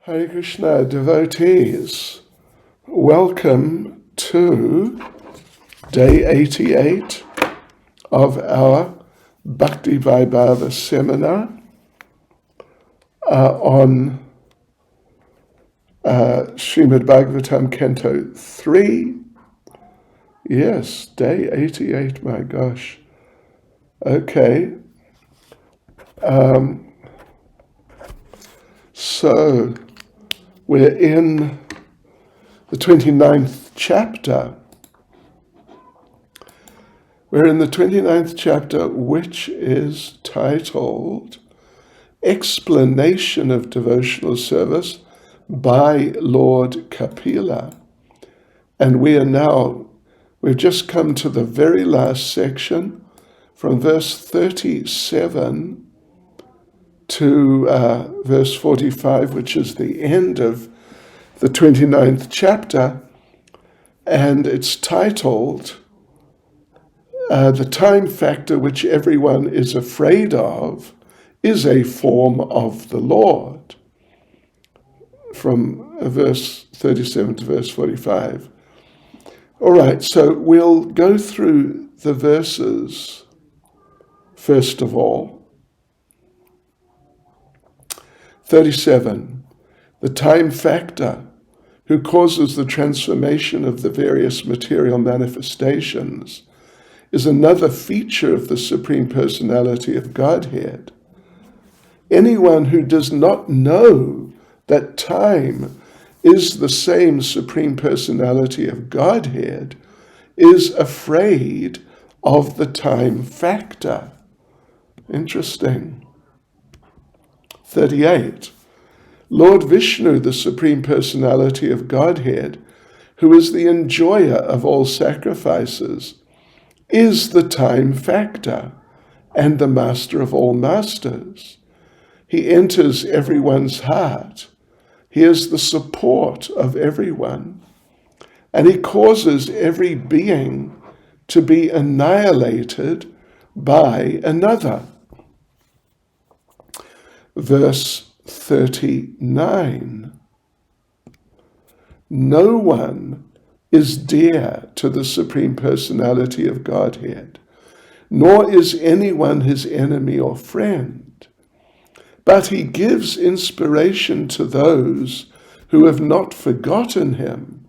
Hare Krishna devotees, welcome to day 88 of our Bhakti Vaibhava seminar on Srimad Bhagavatam Canto 3. Yes, day 88, my gosh. Okay. So we're in the 29th chapter. We're in the 29th chapter, which is titled Explanation of Devotional Service by Lord Kapila. And we've just come to the very last section from verse 37 to verse 45, which is the end of the 29th chapter, and it's titled The Time Factor Which Everyone is Afraid of is a Form of the Lord, from verse 37 to verse 45. All right, so we'll go through the verses first of all. 37. The time factor, who causes the transformation of the various material manifestations, is another feature of the Supreme Personality of Godhead. Anyone who does not know that time is the same Supreme Personality of Godhead is afraid of the time factor. Interesting. 38. Lord Vishnu, the Supreme Personality of Godhead, who is the enjoyer of all sacrifices, is the time factor and the master of all masters. He enters everyone's heart. He is the support of everyone, and he causes every being to be annihilated by another. Verse 39. No one is dear to the Supreme Personality of Godhead, nor is anyone his enemy or friend. But he gives inspiration to those who have not forgotten him,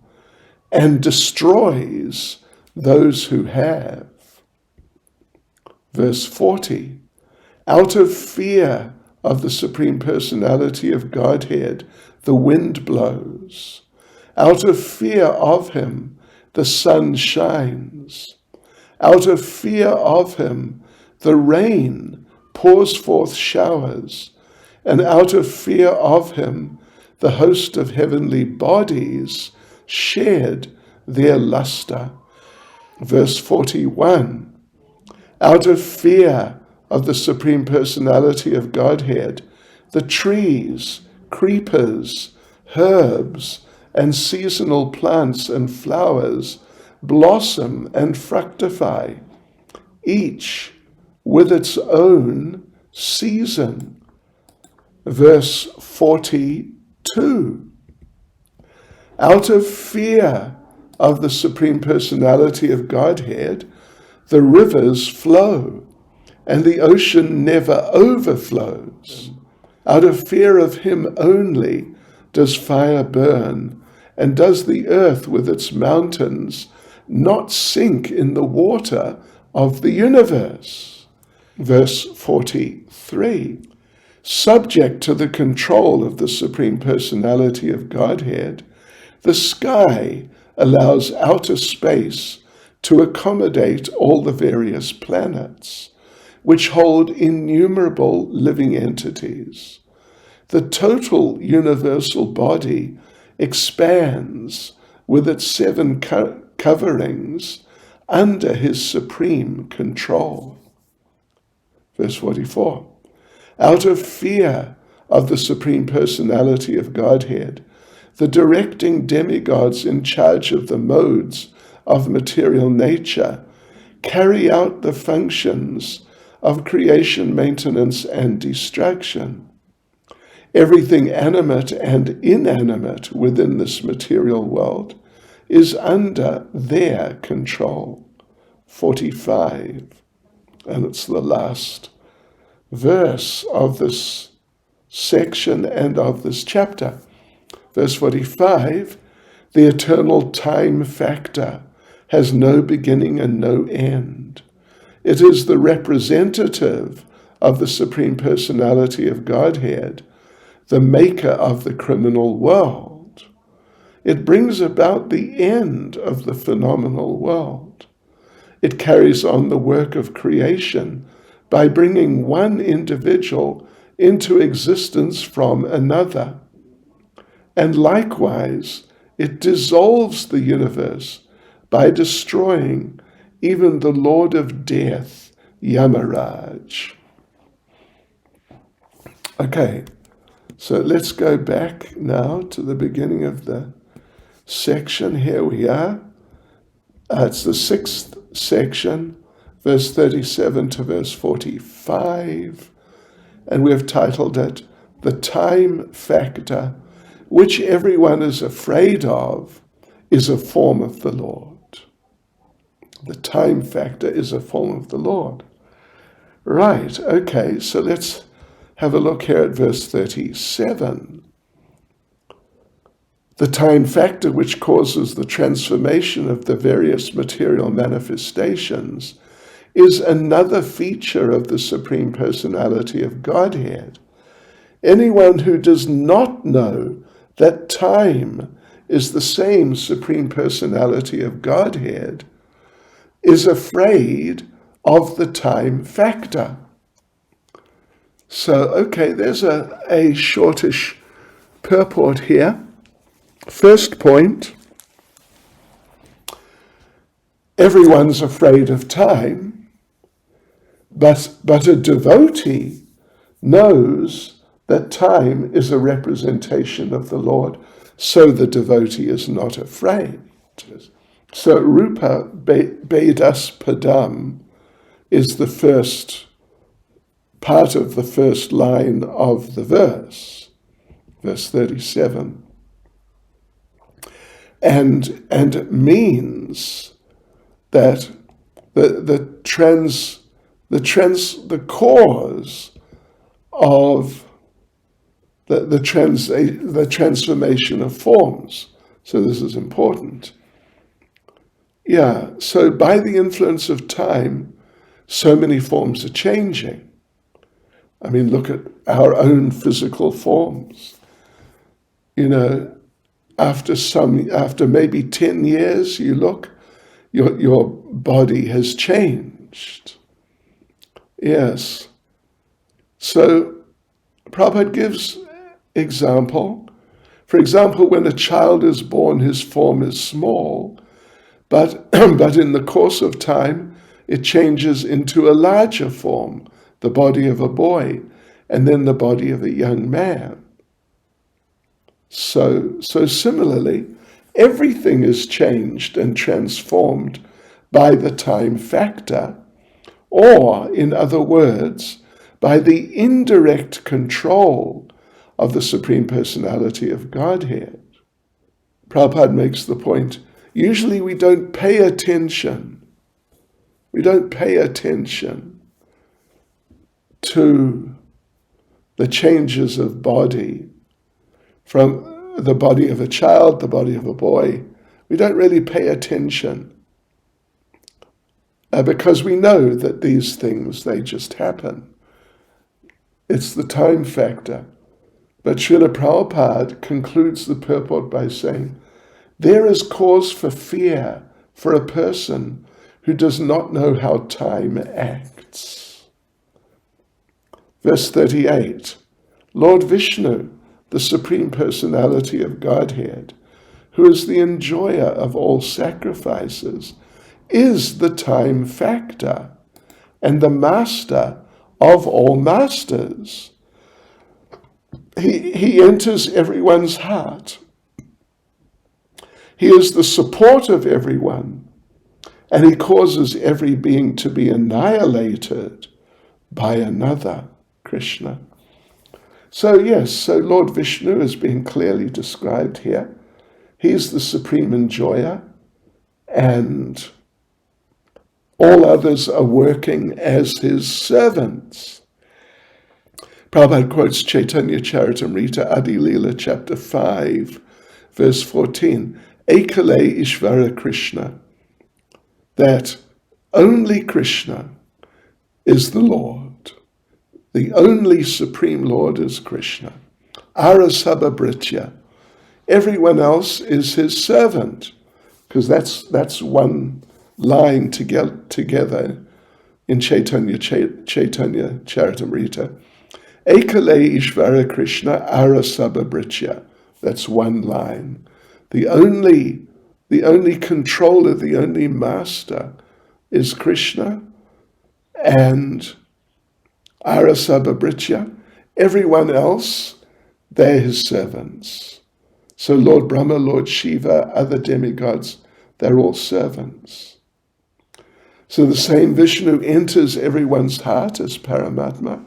and destroys those who have. Verse 40. Out of fear of the Supreme Personality of Godhead, the wind blows. Out of fear of him, the sun shines. Out of fear of him, the rain pours forth showers. And out of fear of him, the host of heavenly bodies shed their luster. Verse 41. Out of fear of the Supreme Personality of Godhead, the trees, creepers, herbs, and seasonal plants and flowers blossom and fructify, each with its own season. Verse 42. Out of fear of the Supreme Personality of Godhead, the rivers flow, and the ocean never overflows. Out of fear of him only does fire burn, and does the earth with its mountains not sink in the water of the universe. Verse 43. Subject to the control of the Supreme Personality of Godhead, the sky allows outer space to accommodate all the various planets, which hold innumerable living entities. The total universal body expands with its 7 coverings under his supreme control. Verse 44. Out of fear of the Supreme Personality of Godhead, the directing demigods in charge of the modes of material nature carry out the functions of creation, maintenance, and destruction. Everything animate and inanimate within this material world is under their control. 45. And it's the last verse of this section and of this chapter. Verse 45, the eternal time factor has no beginning and no end. It is the representative of the Supreme Personality of Godhead, the maker of the criminal world. It brings about the end of the phenomenal world. It carries on the work of creation by bringing one individual into existence from another. And likewise, it dissolves the universe by destroying even the Lord of Death, Yamaraj. Okay, so let's go back now to the beginning of the section. Here we are. It's the 6th section, verse 37 to verse 45. And we have titled it, The Time Factor, which everyone is afraid of, is a form of the Lord. The time factor is a form of the Lord. Right, okay, so let's have a look here at verse 37. The time factor which causes the transformation of the various material manifestations is another feature of the Supreme Personality of Godhead. Anyone who does not know that time is the same Supreme Personality of Godhead is afraid of the time factor. So, okay, there's a shortish purport here. First point, everyone's afraid of time, but a devotee knows that time is a representation of the Lord, so the devotee is not afraid. So Rupa Bedas Padam is the first part of the first line of the verse 37. And it means that the cause of the transformation of forms. So this is important. Yeah, so by the influence of time, so many forms are changing. I mean, look at our own physical forms. You know, after maybe 10 years, you look, your body has changed. Yes. So Prabhupada gives example. For example, when a child is born, his form is small, but in the course of time, it changes into a larger form, the body of a boy, and then the body of a young man. So similarly, everything is changed and transformed by the time factor, or, in other words, by the indirect control of the Supreme Personality of Godhead. Prabhupada makes the point, usually we don't pay attention. We don't pay attention to the changes of body from the body of a child, the body of a boy. We don't really pay attention because we know that these things, they just happen. It's the time factor. But Srila Prabhupada concludes the purport by saying, there is cause for fear for a person who does not know how time acts. Verse 38, Lord Vishnu, the Supreme Personality of Godhead, who is the enjoyer of all sacrifices, is the time factor and the master of all masters. He enters everyone's heart. He is the support of everyone, and he causes every being to be annihilated by another, Krishna. So yes, so Lord Vishnu is being clearly described here. He's the supreme enjoyer, and all others are working as his servants. Prabhupada quotes Chaitanya Charitamrita Adi Leela chapter 5, verse 14, Ekale Ishvara Krishna, that only Krishna is the Lord. The only Supreme Lord is Krishna. Arasabhabritya. Everyone else is his servant, because that's one line together in Chaitanya Charitamrita. Ekale Ishvara Krishna Arasabhabritya. That's one line. The only controller, the only master is Krishna, and Arasabhabritya. Everyone else, they're his servants. So Lord Brahma, Lord Shiva, other demigods, they're all servants. So the same Vishnu enters everyone's heart as Paramatma,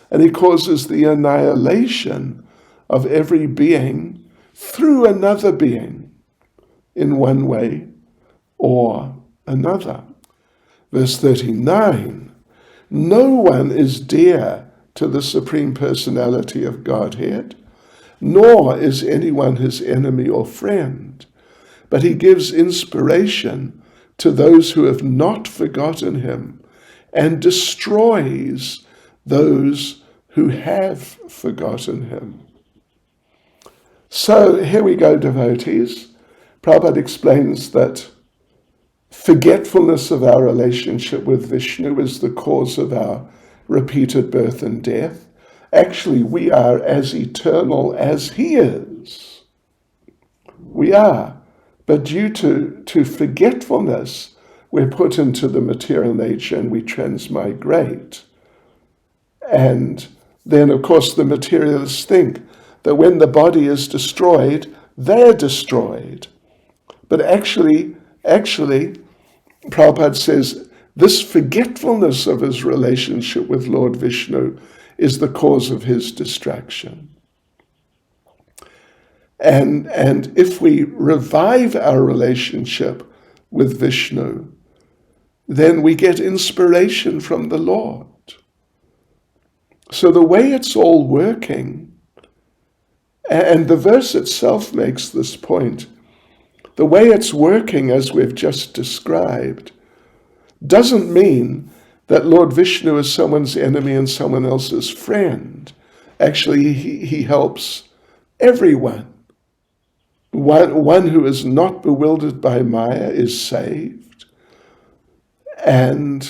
and he causes the annihilation of every being through another being in one way or another. Verse 39, no one is dear to the Supreme Personality of Godhead, nor is anyone his enemy or friend, but he gives inspiration to those who have not forgotten him and destroys those who have forgotten him. So here we go, devotees. Prabhupada explains that forgetfulness of our relationship with Vishnu is the cause of our repeated birth and death. Actually, we are as eternal as he is. We are. But due to forgetfulness, we're put into the material nature and we transmigrate. And then, of course, the materialists think that when the body is destroyed, they're destroyed. But actually, Prabhupada says, this forgetfulness of his relationship with Lord Vishnu is the cause of his distraction. And if we revive our relationship with Vishnu, then we get inspiration from the Lord. So the way it's all working, and the verse itself makes this point, the way it's working as we've just described doesn't mean that Lord Vishnu is someone's enemy and someone else's friend. Actually, he helps everyone. One who is not bewildered by Maya is saved, and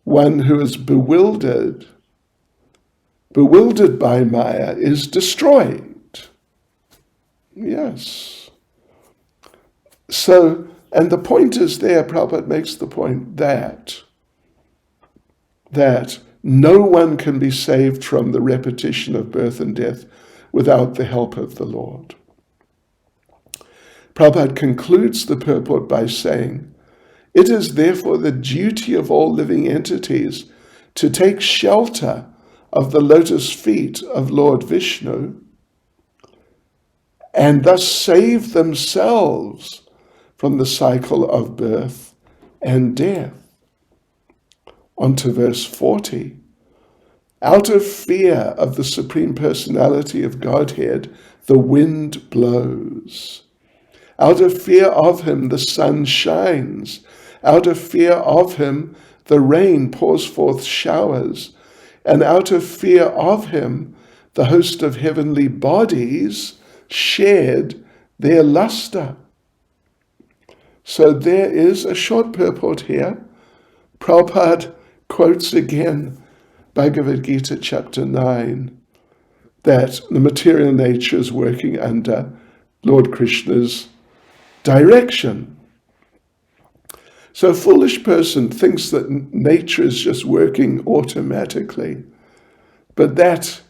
one who is bewildered by Maya is destroyed. Yes. So, and the point is there, Prabhupada makes the point that no one can be saved from the repetition of birth and death without the help of the Lord. Prabhupada concludes the purport by saying, it is therefore the duty of all living entities to take shelter of the lotus feet of Lord Vishnu and thus save themselves from the cycle of birth and death. On to verse 40. Out of fear of the Supreme Personality of Godhead, the wind blows. Out of fear of him, the sun shines. Out of fear of him, the rain pours forth showers. And out of fear of him, the host of heavenly bodies shed their luster. So there is a short purport here. Prabhupada quotes again Bhagavad Gita chapter 9, that the material nature is working under Lord Krishna's direction. So a foolish person thinks that nature is just working automatically, but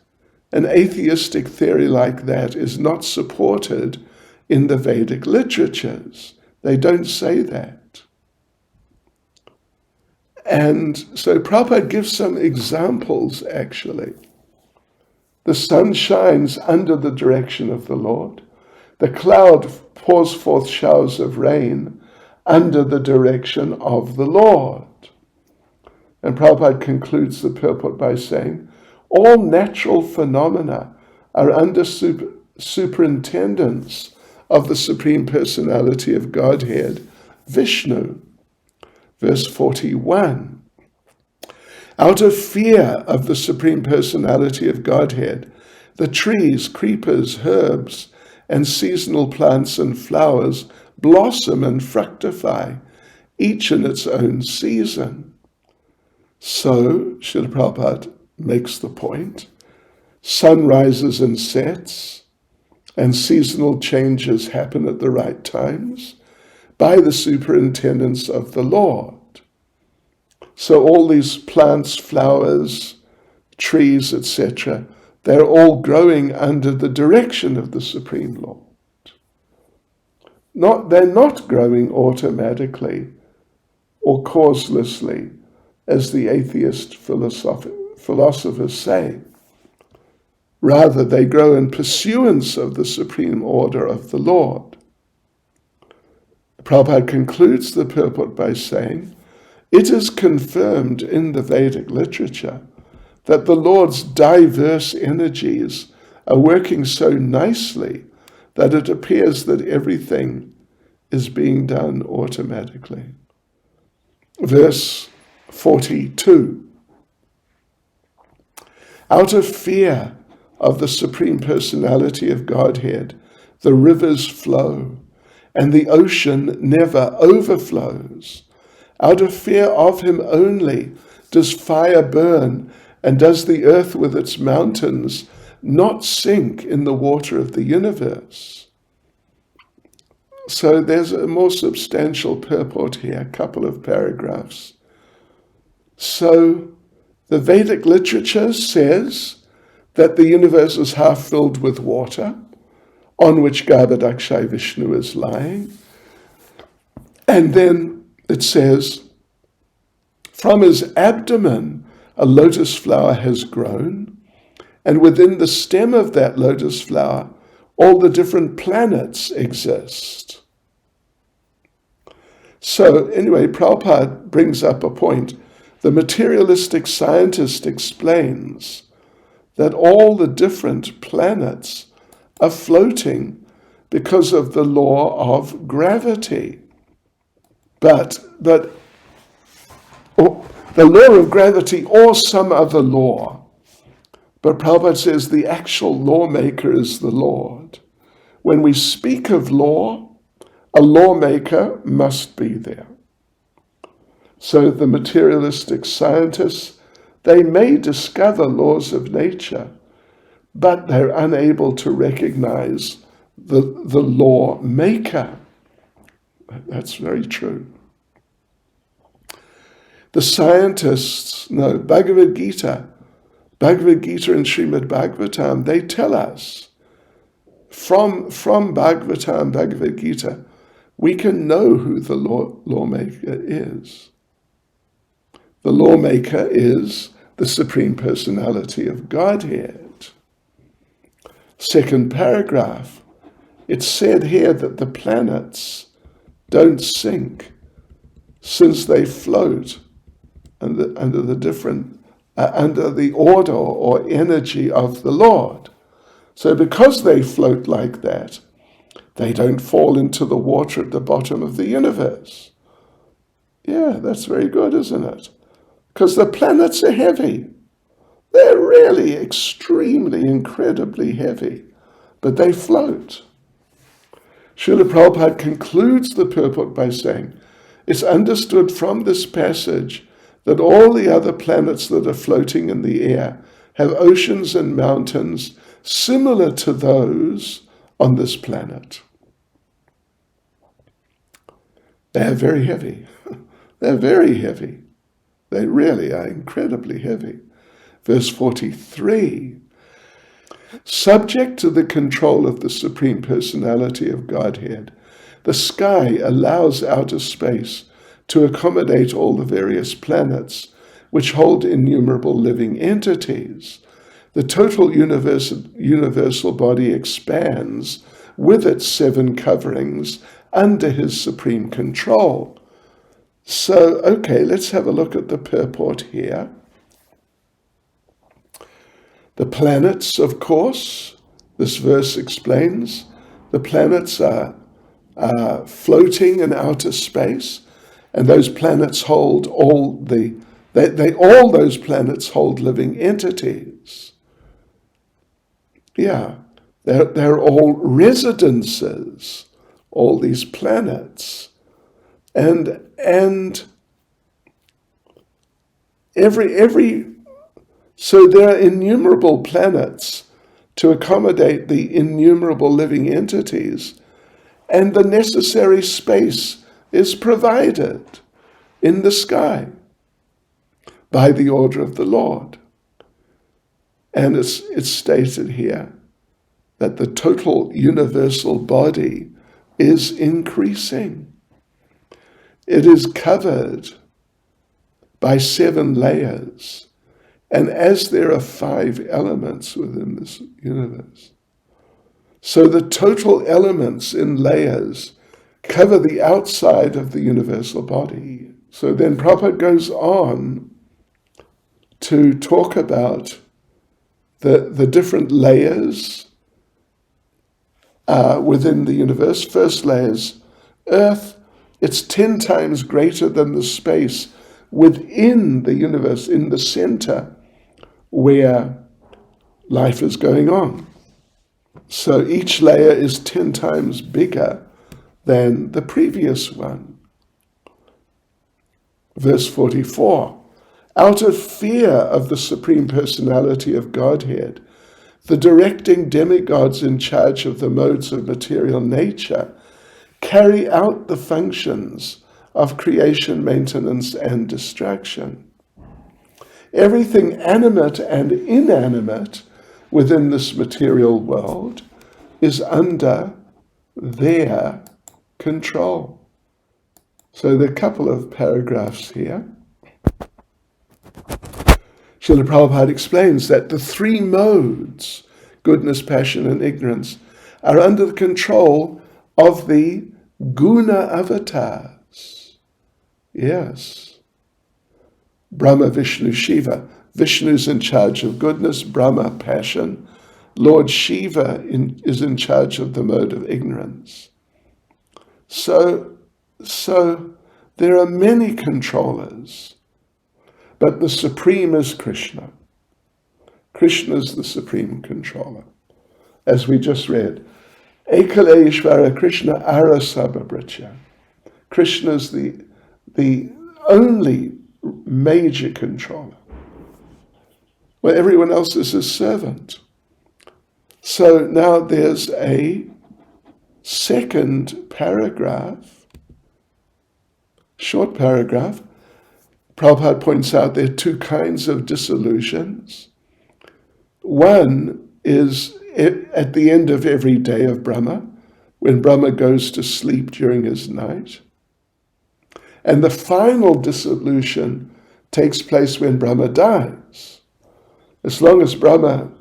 an atheistic theory like that is not supported in the Vedic literatures. They don't say that. And so Prabhupada gives some examples, actually. The sun shines under the direction of the Lord. The cloud pours forth showers of rain under the direction of the Lord. And Prabhupada concludes the purport by saying, all natural phenomena are under superintendence of the Supreme Personality of Godhead, Vishnu. Verse 41. Out of fear of the Supreme Personality of Godhead, the trees, creepers, herbs, and seasonal plants and flowers blossom and fructify, each in its own season. So, Srila Prabhupada makes the point, sun rises and sets, and seasonal changes happen at the right times by the superintendence of the Lord. So all these plants, flowers, trees, etc., they're all growing under the direction of the Supreme Lord. They're not growing automatically or causelessly, as the atheist philosophers say. Rather, they grow in pursuance of the supreme order of the Lord. Prabhupada concludes the purport by saying, it is confirmed in the Vedic literature that the Lord's diverse energies are working so nicely that it appears that everything is being done automatically. Verse 42. Out of fear of the Supreme Personality of Godhead, the rivers flow, and the ocean never overflows. Out of fear of him only does fire burn, and does the earth with its mountains not sink in the water of the universe. So there's a more substantial purport here, a couple of paragraphs. So the Vedic literature says that the universe is half filled with water, on which Garbhodakshay Vishnu is lying. And then it says, from his abdomen a lotus flower has grown, and within the stem of that lotus flower all the different planets exist. So anyway, Prabhupada brings up a point. The materialistic scientist explains that all the different planets are floating because of the law of gravity. But the law of gravity or some other law. But Prabhupada says the actual lawmaker is the Lord. When we speak of law, a lawmaker must be there. So the materialistic scientists, they may discover laws of nature, but they're unable to recognize the lawmaker. That's very true. The scientists know Bhagavad Gita and Srimad Bhagavatam, they tell us from Bhagavatam, Bhagavad Gita, we can know who the lawmaker is. The lawmaker is the Supreme Personality of Godhead. Second paragraph, it's said here that the planets don't sink since they float under the order or energy of the Lord. So because they float like that, they don't fall into the water at the bottom of the universe. Yeah, that's very good, isn't it? Because the planets are heavy. They're really extremely, incredibly heavy, but they float. Srila Prabhupada concludes the purport by saying, it's understood from this passage that all the other planets that are floating in the air have oceans and mountains similar to those on this planet. They're very heavy. They're very heavy. They really are incredibly heavy. Verse 43, subject to the control of the Supreme Personality of Godhead, the sky allows outer space to accommodate all the various planets which hold innumerable living entities. The total universal body expands with its 7 coverings under his supreme control. So, okay, let's have a look at the purport here. The planets, of course, this verse explains, the planets are floating in outer space, and those planets hold all those planets hold living entities. Yeah, they're all residences, all these planets. And so there are innumerable planets to accommodate the innumerable living entities, and the necessary space is provided in the sky by the order of the Lord. And it's stated here that the total universal body is increasing. It is covered by 7 layers. And as there are 5 elements within this universe, so the total elements in layers cover the outside of the universal body. So then Prabhupada goes on to talk about the different layers within the universe. First layers, Earth, it's 10 times greater than the space within the universe, in the center where life is going on. So each layer is 10 times bigger than the previous one. Verse 44, out of fear of the Supreme Personality of Godhead, the directing demigods in charge of the modes of material nature carry out the functions of creation, maintenance, and destruction. Everything animate and inanimate within this material world is under their control. So there are a couple of paragraphs here. Srila Prabhupada explains that the 3 modes, goodness, passion, and ignorance, are under the control of the guna avatars. Yes. Brahma, Vishnu, Shiva. Vishnu's in charge of goodness, Brahma, passion. Lord Shiva is in charge of the mode of ignorance. So there are many controllers, but the supreme is Krishna. Krishna is the supreme controller. As we just read, Ekale Ishvara Krishna Arasabhabricha. Krishna is the only major controller, where everyone else is his servant. So now there's a second paragraph, short paragraph. Prabhupada points out there are 2 kinds of disillusions. One is at the end of every day of Brahma, when Brahma goes to sleep during his night. And the final dissolution takes place when Brahma dies. As long as Brahma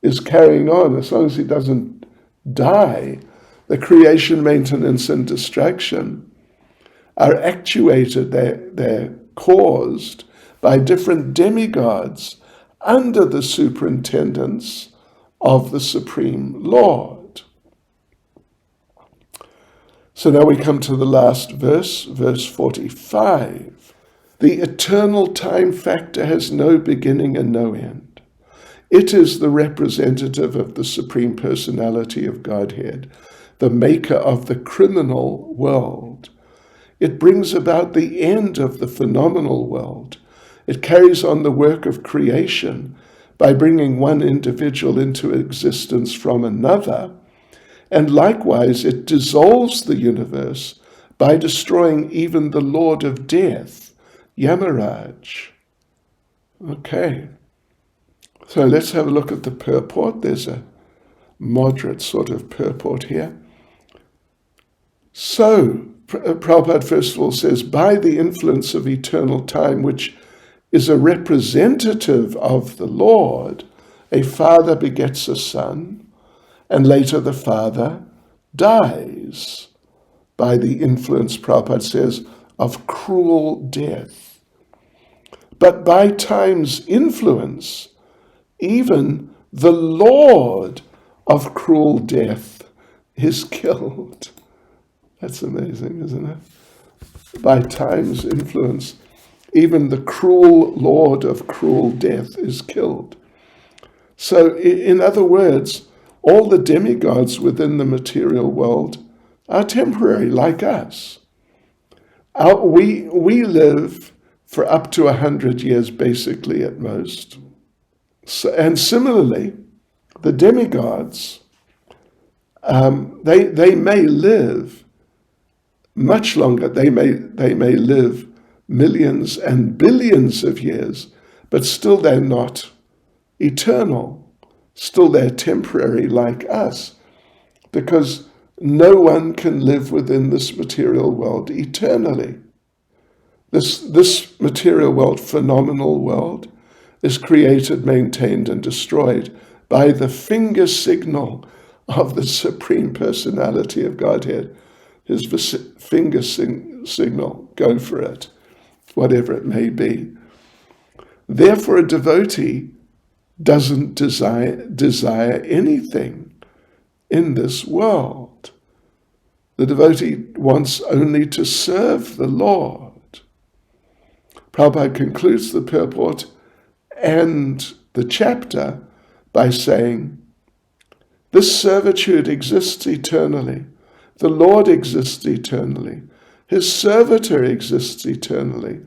is carrying on, as long as he doesn't die, the creation, maintenance, and distraction are actuated, they're caused by different demigods under the superintendence of the Supreme Lord. So now we come to the last verse, verse 45. The eternal time factor has no beginning and no end. It is the representative of the Supreme Personality of Godhead, the maker of the criminal world. It brings about the end of the phenomenal world. It carries on the work of creation by bringing one individual into existence from another, and likewise it dissolves the universe by destroying even the Lord of Death, Yamaraj. Okay, so let's have a look at the purport. There's a moderate sort of purport here. So, Prabhupada first of all says, by the influence of eternal time, which is a representative of the Lord, a father begets a son, and later the father dies by the influence, Prabhupada says, of cruel death. But by time's influence, even the Lord of cruel death is killed. That's amazing, isn't it? By time's influence, even the cruel Lord of cruel death is killed. So, in other words, all the demigods within the material world are temporary, like us. We live for up to 100 years, basically, at most. So, and similarly, the demigods, they may live much longer. They may live millions and billions of years, but still they're not eternal. Still they're temporary like us, because no one can live within this material world eternally. This material world, phenomenal world, is created, maintained, and destroyed by the finger signal of the Supreme Personality of Godhead. His finger signal, go for it, whatever it may be. Therefore, a devotee doesn't desire anything in this world. The devotee wants only to serve the Lord. Prabhupada concludes the purport and the chapter by saying, this servitude exists eternally. The Lord exists eternally. His servitor exists eternally.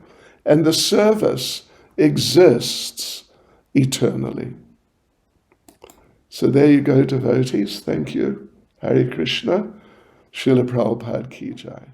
And the service exists eternally. So there you go, devotees. Thank you. Hare Krishna. Srila Prabhupada Ki Jai.